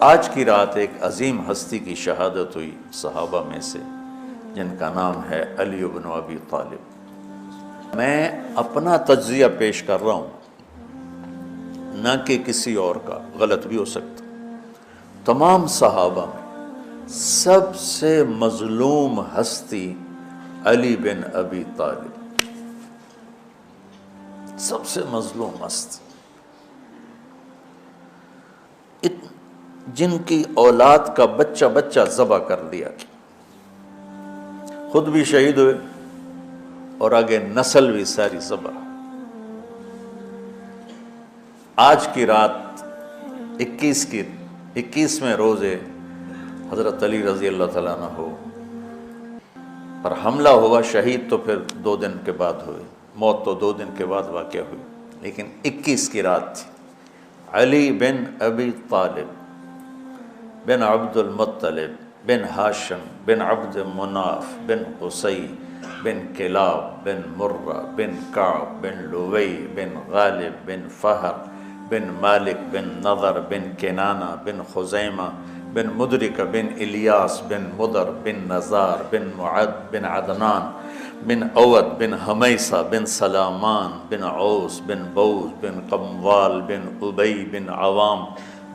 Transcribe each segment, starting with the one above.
آج کی رات ایک عظیم ہستی کی شہادت ہوئی صحابہ میں سے، جن کا نام ہے علی بن ابی طالب۔ میں اپنا تجزیہ پیش کر رہا ہوں، نہ کہ کسی اور کا، غلط بھی ہو سکتا۔ تمام صحابہ میں سب سے مظلوم ہستی علی بن ابی طالب، سب سے مظلوم ہستی، جن کی اولاد کا بچہ بچہ ذبح کر دیا، خود بھی شہید ہوئے اور آگے نسل بھی ساری ذبح۔ آج کی رات 21ویں روزے حضرت علی رضی اللہ تعالیٰ عنہ پر حملہ ہوا، شہید تو پھر 2 دن کے بعد ہوئے، موت تو 2 دن کے بعد واقع ہوئی، لیکن 21 کی رات تھی۔ علی بن ابی طالب بن عبد المطلب بن ہاشم بن عبد مناف بن قصی بن کلاب بن مرہ بن کعب بن لوی بن غالب بن فہر بن مالک بن نضر بن کنانہ بن خزیمہ بن مدرکہ بن الیاس بن مدر بن نزار بن معد بن عدنان بن عود بن حمیسہ بن سلامان بن عوس بن بوز بن قموال بن ابی بن عوام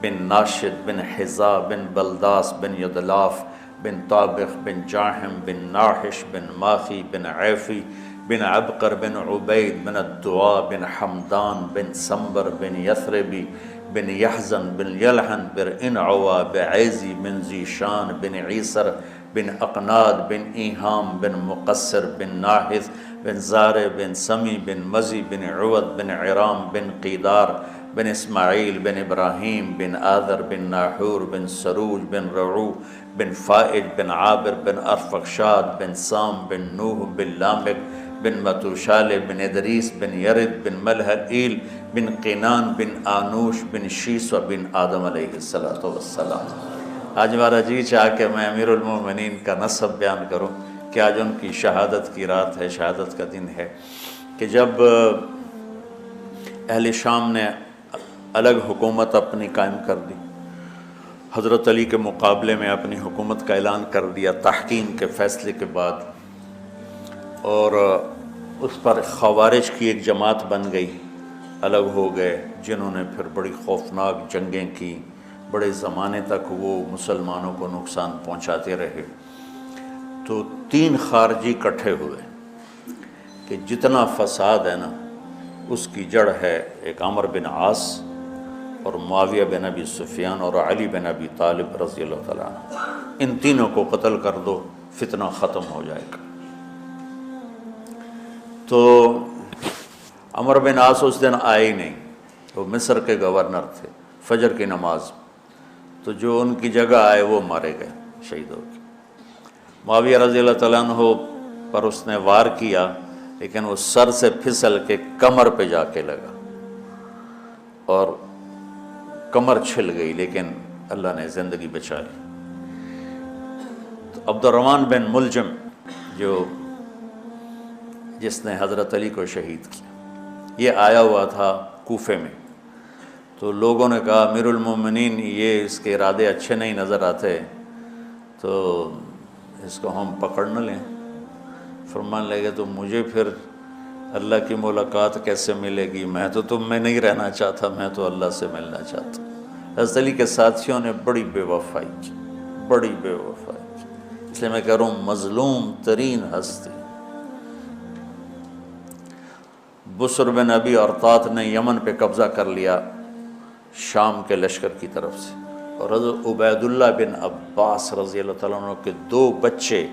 بن ناشد بن حذا بن بلداس بن یدلاف بن طابخ بن جاحم بن ناحش بن ماخی بن عیفی بن عبقر بن عبید بن الدعاء بن حمدان بن سنبر بن یثربی بن یحزن بن یلحن بن انعوا بعیزی بن زیشان بن عیسر بن اقناد بن ایہام بن مقصر بن ناحث بن زارع بن سمی بن مزی بن عود بن عرام بن قیدار بن اسماعیل بن ابراہیم بن آذر بن ناحور بن سروج بن رعو بن فائج بن عابر بن ارفخشاد بن سام بن نوح بن لامک بن متوشال بن ادریس بن یرد بن ملحل بن قینان بن آنوش بن شیسو بن آدم علیہ السلام۔ آج ہمارا جی چاہ کہ میں امیر المومنین کا نسب بیان کروں کہ آج ان کی شہادت کی رات ہے، شہادت کا دن ہے، کہ جب اہل شام نے الگ حکومت اپنی قائم کر دی، حضرت علی کے مقابلے میں اپنی حکومت کا اعلان کر دیا تحکیم کے فیصلے کے بعد، اور اس پر خوارج کی ایک جماعت بن گئی، الگ ہو گئے، جنہوں نے پھر بڑی خوفناک جنگیں کی، بڑے زمانے تک وہ مسلمانوں کو نقصان پہنچاتے رہے۔ تو 3 خارجی اکٹھے ہوئے کہ جتنا فساد ہے نا، اس کی جڑ ہے ایک عمرو بن عاص اور معاویہ بن ابی سفیان اور علی بن ابی طالب رضی اللہ تعالیٰ عنہ۔ ان تینوں کو قتل کر دو، فتنہ ختم ہو جائے گا۔ تو عمرو بن عاص اس دن آئے ہی نہیں، وہ مصر کے گورنر تھے، فجر کی نماز، تو جو ان کی جگہ آئے وہ مارے گئے، شہید ہو گئے۔ معاویہ رضی اللہ تعالیٰ عنہ پر اس نے وار کیا، لیکن وہ سر سے پھسل کے کمر پہ جا کے لگا اور کمر چھل گئی، لیکن اللہ نے زندگی بچا لی۔ تو عبد الرحمن بن ملجم جس نے حضرت علی کو شہید کیا، یہ آیا ہوا تھا کوفے میں، تو لوگوں نے کہا امیر المومنین یہ اس کے ارادے اچھے نہیں نظر آتے، تو اس کو ہم پکڑ نہ لیں۔ فرمان لگے تو مجھے پھر اللہ کی ملاقات کیسے ملے گی؟ میں تو تم میں نہیں رہنا چاہتا، میں تو اللہ سے ملنا چاہتا۔ حضرت علی کے ساتھیوں نے بڑی بے وفائی کی، بڑی بے وفائی کی، اس لیے میں کہہ رہا ہوں مظلوم ترین ہستی۔ بسر بن ابی ارطاط نے یمن پہ قبضہ کر لیا شام کے لشکر کی طرف سے، اور حضرت عبید اللہ بن عباس رضی اللہ تعالیٰ عنہ کے 2 بچے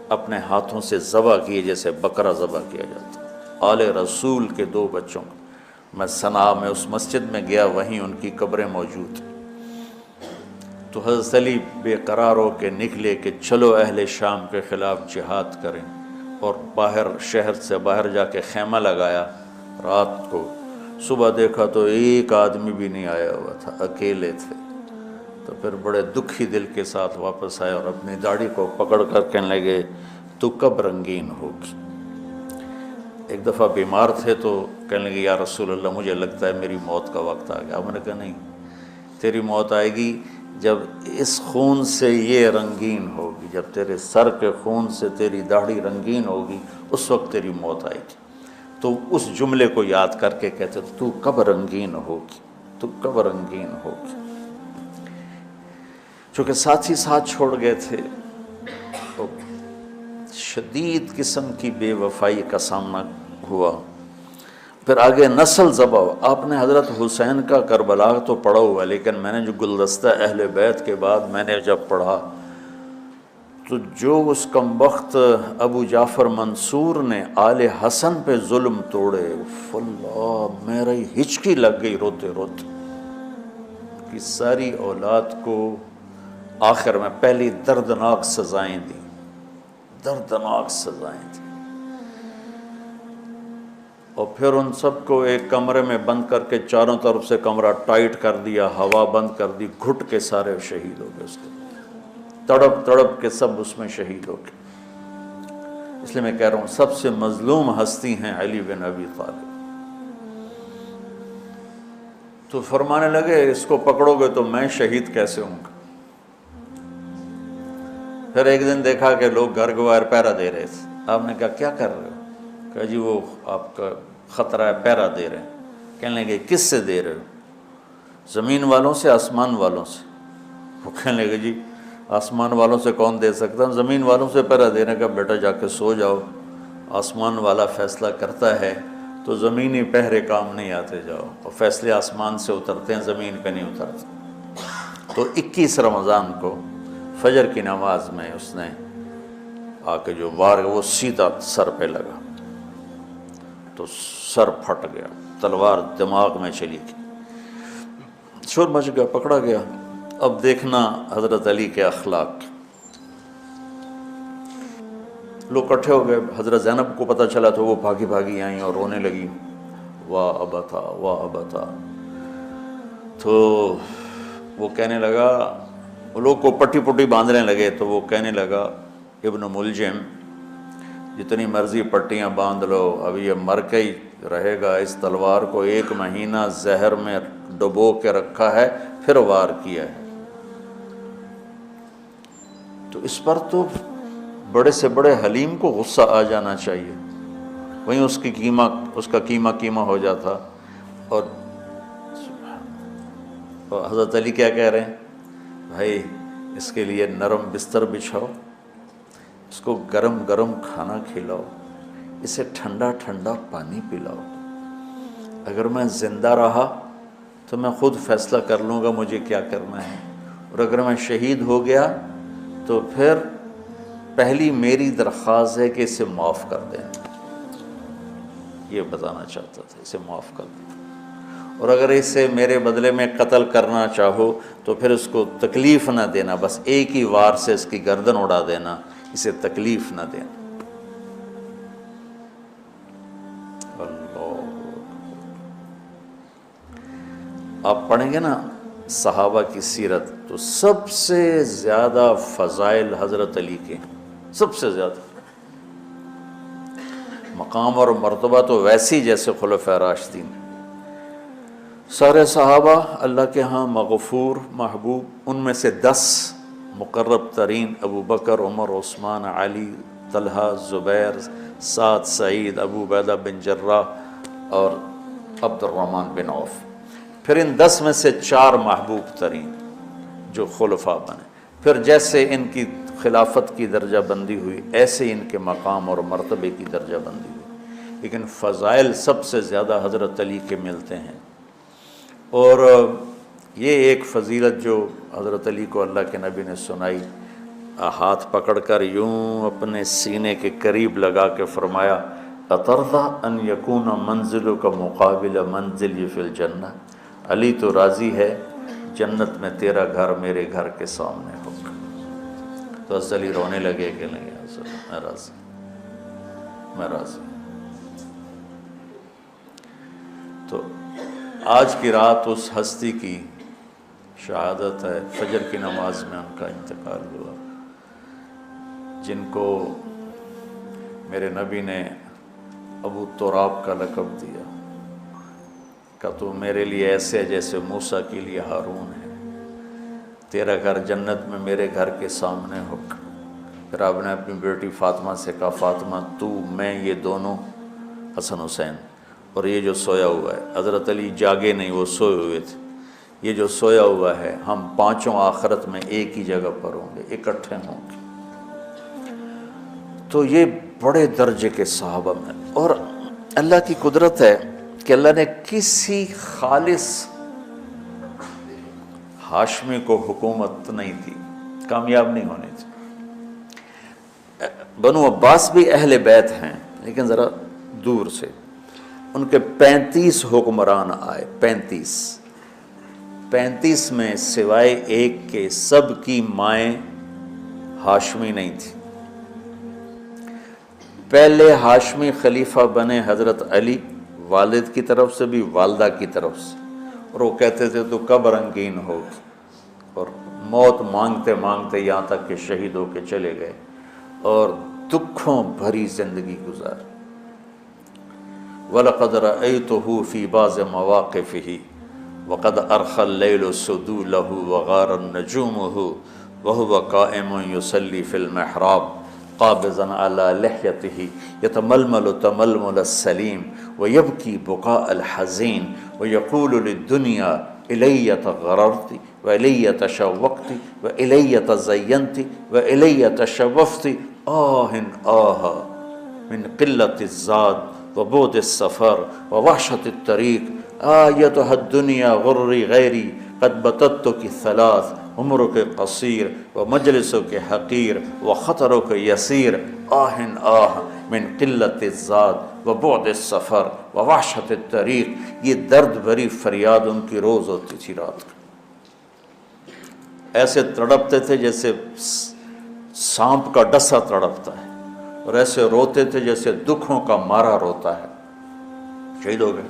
اپنے ہاتھوں سے ذبح کیے، جیسے بکرا ذبح کیا جاتا۔ آل رسول کے 2 بچوں کو میں صنعاء میں اس مسجد میں گیا، وہیں ان کی قبریں موجود ہیں۔ تو حضرت علی بے قرار ہو کے نکلے کہ چلو اہل شام کے خلاف جہاد کریں، اور باہر شہر سے باہر جا کے خیمہ لگایا رات کو۔ صبح دیکھا تو ایک آدمی بھی نہیں آیا ہوا تھا، اکیلے تھے۔ تو پھر بڑے دکھی دل کے ساتھ واپس آئے اور اپنی داڑھی کو پکڑ کر کہنے لگے تو کب رنگین ہوگی؟ ایک دفعہ بیمار تھے تو کہنے لگے یا رسول اللہ مجھے لگتا ہے میری موت کا وقت آ گیا۔ میں نے کہا نہیں، تیری موت آئے گی جب اس خون سے یہ رنگین ہوگی، جب تیرے سر کے خون سے تیری داڑھی رنگین ہوگی، اس وقت تیری موت آئے گی۔ تو اس جملے کو یاد کر کے کہتے تو کب رنگین ہوگی، تو کب رنگین ہوگی۔ چونکہ ساتھی ساتھ چھوڑ گئے تھے تو شدید قسم کی بے وفائی کا سامنا ہوا۔ پھر آگے نسل ذبح۔ آپ نے حضرت حسین کا کربلا تو پڑھا ہوا، لیکن میں نے جو گلدستہ اہل بیت کے بعد میں نے جب پڑھا تو جو اس کمبخت ابو جعفر منصور نے آل حسن پہ ظلم توڑے، اللہ میری ہچکی لگ گئی روتے روتے کہ ساری اولاد کو آخر میں پہلی دردناک سزائیں دی، دردناک سزائیں دی، اور پھر ان سب کو ایک کمرے میں بند کر کے چاروں طرف سے کمرہ ٹائٹ کر دیا، ہوا بند کر دی، گھٹ کے سارے شہید ہو گئے، اس کے تڑپ تڑپ کے سب اس میں شہید ہو گئے۔ اس لیے میں کہہ رہا ہوں سب سے مظلوم ہستی ہیں علی بن ابی طالب۔ تو فرمانے لگے اس کو پکڑو گے تو میں شہید کیسے ہوں گا۔ پھر ایک دن دیکھا کہ لوگ گھر گوار پہرا دے رہے تھے۔ آپ نے کہا کیا کر رہے ہو؟ کہا جی وہ آپ کا خطرہ ہے، پہرا دے رہے ہیں۔ کہنے لگے کس سے دے رہے ہو؟ زمین والوں سے، آسمان والوں سے؟ وہ کہنے لگے جی آسمان والوں سے کون دے سکتا، زمین والوں سے پہرا دینے کا۔ بیٹا جا کے سو جاؤ، آسمان والا فیصلہ کرتا ہے تو زمینی پہرے کام نہیں آتے، جاؤ، اور فیصلے آسمان سے اترتے ہیں، زمین پہ نہیں اترتے۔ تو 21 رمضان کو فجر کی نماز میں اس نے آ کے جو وار وہ سیدھا سر پہ لگا تو سر پھٹ گیا، تلوار دماغ میں چلی گئی، شور مچ گیا، پکڑا گیا۔ اب دیکھنا حضرت علی کے اخلاق، لوگ اکٹھے ہو گئے۔ حضرت زینب کو پتہ چلا تو وہ بھاگی بھاگی آئیں اور رونے لگی، واہ ابتا واہ ابتا۔ تو وہ کہنے لگا، وہ لوگ کو پٹی پٹی باندھنے لگے تو وہ کہنے لگا ابن ملجم جتنی مرضی پٹیاں باندھ لو، اب یہ مر کے ہی رہے گا، اس تلوار کو 1 مہینہ زہر میں ڈبو کے رکھا ہے پھر وار کیا ہے۔ تو اس پر تو بڑے سے بڑے حلیم کو غصہ آ جانا چاہیے، وہیں اس کا قیمہ ہو جاتا۔ اور حضرت علی کیا کہہ رہے ہیں، بھائی اس کے لیے نرم بستر بچھاؤ، اس کو گرم گرم کھانا کھلاؤ، اسے ٹھنڈا ٹھنڈا پانی پلاؤ۔ اگر میں زندہ رہا تو میں خود فیصلہ کر لوں گا مجھے کیا کرنا ہے، اور اگر میں شہید ہو گیا تو پھر پہلی میری درخواست ہے کہ اسے معاف کر دیں۔ یہ بتانا چاہتا تھا، اسے معاف کر دیں، اور اگر اسے میرے بدلے میں قتل کرنا چاہو تو پھر اس کو تکلیف نہ دینا، بس ایک ہی وار سے اس کی گردن اڑا دینا، اسے تکلیف نہ دینا۔ اللہ، آپ پڑھیں گے نا صحابہ کی سیرت تو سب سے زیادہ فضائل حضرت علی کے، سب سے زیادہ مقام اور مرتبہ تو ویسی جیسے خلفائے راشدین۔ سارے صحابہ اللہ کے ہاں مغفور محبوب، ان میں سے 10 مقرب ترین ابو بکر، عمر، عثمان، علی، طلحہ، زبیر، سعد، سعید، ابو عبیدہ بن جراح اور عبد الرحمن بن عوف۔ پھر ان 10 میں سے 4 محبوب ترین جو خلفاء بنے، پھر جیسے ان کی خلافت کی درجہ بندی ہوئی ایسے ان کے مقام اور مرتبے کی درجہ بندی ہوئی، لیکن فضائل سب سے زیادہ حضرت علی کے ملتے ہیں۔ اور یہ ایک فضیلت جو حضرت علی کو اللہ کے نبی نے سنائی، ہاتھ پکڑ کر یوں اپنے سینے کے قریب لگا کے فرمایا، اترضی ان یکون منزلک مقابل منزلی فی الجنہ، علی تو راضی ہے جنت میں تیرا گھر میرے گھر کے سامنے ہوگا۔ تو حضرت علی رونے لگے کہ نہیں حضرت میں راضی، میں راضی۔ تو آج کی رات اس ہستی کی شہادت ہے، فجر کی نماز میں ان کا انتقال ہوا، جن کو میرے نبی نے ابو تراب کا لقب دیا کہ تو میرے لیے ایسے جیسے موسیٰ کے لیے ہارون ہے، تیرا گھر جنت میں میرے گھر کے سامنے ہو۔ پھر آپ نے اپنی بیٹی فاطمہ سے کہا فاطمہ تو میں یہ دونوں حسن حسین اور یہ جو سویا ہوا ہے، حضرت علی جاگے نہیں، وہ سوئے ہوئے تھے، یہ جو سویا ہوا ہے ہم پانچوں آخرت میں ایک ہی جگہ پر ہوں گے، اکٹھے ہوں گے۔ تو یہ بڑے درجے کے صحابہ میں، اور اللہ کی قدرت ہے کہ اللہ نے کسی خالص ہاشمی کو حکومت نہیں دی، کامیاب نہیں ہونے تھی۔ بنو عباس بھی اہل بیت ہیں لیکن ذرا دور سے، ان کے 35 حکمران آئے، 35 میں سوائے ایک کے سب کی مائیں ہاشمی نہیں تھی۔ پہلے ہاشمی خلیفہ بنے حضرت علی، والد کی طرف سے بھی والدہ کی طرف سے، اور وہ کہتے تھے تو کب رنگین ہوگی، اور موت مانگتے مانگتے یہاں تک کہ شہید ہو کے چلے گئے اور دکھوں بھری زندگی گزاری۔ وَلَقَدْ رَأَيْتُهُ فِي بَعْضِ مَوَاقِفِهِ وَقَدْ أَرْخَى اللَّيْلُ سُدُولَهُ وَغَارَ النَّجُومُهُ وَهُوَ قَائِمٌ يُصَلِّي فِي الْمِحْرَابِ قابضاً على لحيته يتململ تململ السليم ويبكي بكاء الحزين ويقول للدنيا إلي تغررت وإلي تشوقت وإلي تزينت وإلي تشوفت من قلة الزاد وبعد السفر ووحشة الطريق آيتها الدنيا غري غيري قد بتتك الثلاث عمرك قصير ومجلسك حقير وخطرك يسير من قلة الزاد وبعد السفر ووحشة الطريق۔ یہ درد بھری فریاد ان کی روز ہوتی تھی رات کو، ایسے تڑپتے تھے جیسے سانپ کا ڈسا تڑپتا ہے، اور ایسے روتے تھے جیسے دکھوں کا مارا روتا ہے۔ شہید ہو گئے۔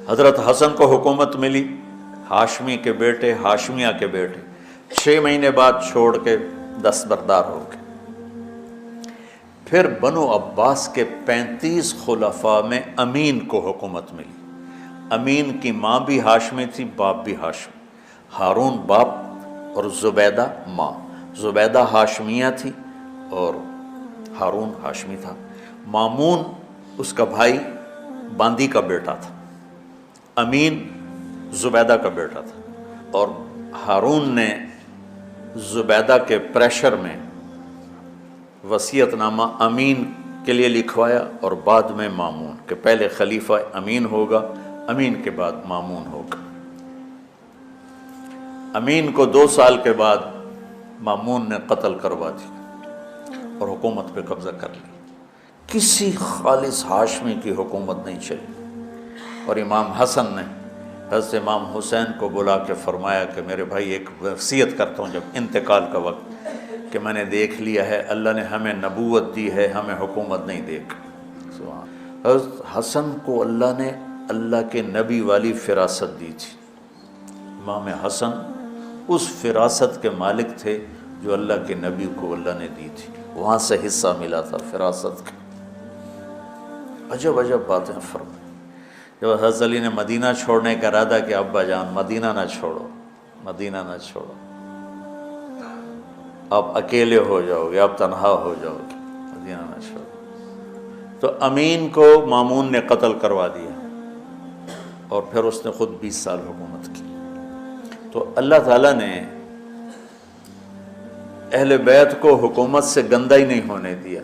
حضرت حسن کو حکومت ملی، ہاشمی کے بیٹے، ہاشمیہ کے بیٹے 6 مہینے بعد چھوڑ کے دستبردار ہو گئے۔ پھر بنو عباس کے 35 خلفاء میں امین کو حکومت ملی۔ امین کی ماں بھی ہاشمی تھی، باپ بھی ہاشمی، ہارون باپ اور زبیدہ ماں۔ زبیدہ ہاشمیہ تھی اور ہارون ہاشمی تھا۔ مامون اس کا بھائی باندی کا بیٹا تھا، امین زبیدہ کا بیٹا تھا، اور ہارون نے زبیدہ کے پریشر میں وصیت نامہ امین کے لیے لکھوایا، اور بعد میں مامون، کہ پہلے خلیفہ امین ہوگا، امین کے بعد مامون ہوگا۔ امین کو 2 سال کے بعد مامون نے قتل کروا دی اور حکومت پہ قبضہ کر لی۔ کسی خالص ہاشمی کی حکومت نہیں چلی، اور امام حسن نے حضرت امام حسین کو بلا کے فرمایا کہ میرے بھائی ایک وصیت کرتا ہوں جب انتقال کا وقت، کہ میں نے دیکھ لیا ہے اللہ نے ہمیں نبوت دی ہے، ہمیں حکومت نہیں دے گا۔ حضرت حسن کو اللہ نے اللہ کے نبی والی فراست دی تھی۔ امام حسن اس فراست کے مالک تھے جو اللہ کے نبی کو اللہ نے دی تھی، وہاں سے حصہ ملا تھا فراست کا۔ عجب عجب باتیں فرمائیں۔ جب حضرت علی نے مدینہ چھوڑنے کا ارادہ کیا، ابا جان مدینہ نہ چھوڑو، مدینہ نہ چھوڑو، آپ اکیلے ہو جاؤ گے، آپ تنہا ہو جاؤ گے، مدینہ نہ چھوڑو۔ تو امین کو مامون نے قتل کروا دیا، اور پھر اس نے خود 20 سال حکومت کی۔ تو اللہ تعالیٰ نے اہل بیت کو حکومت سے گندہ ہی نہیں ہونے دیا۔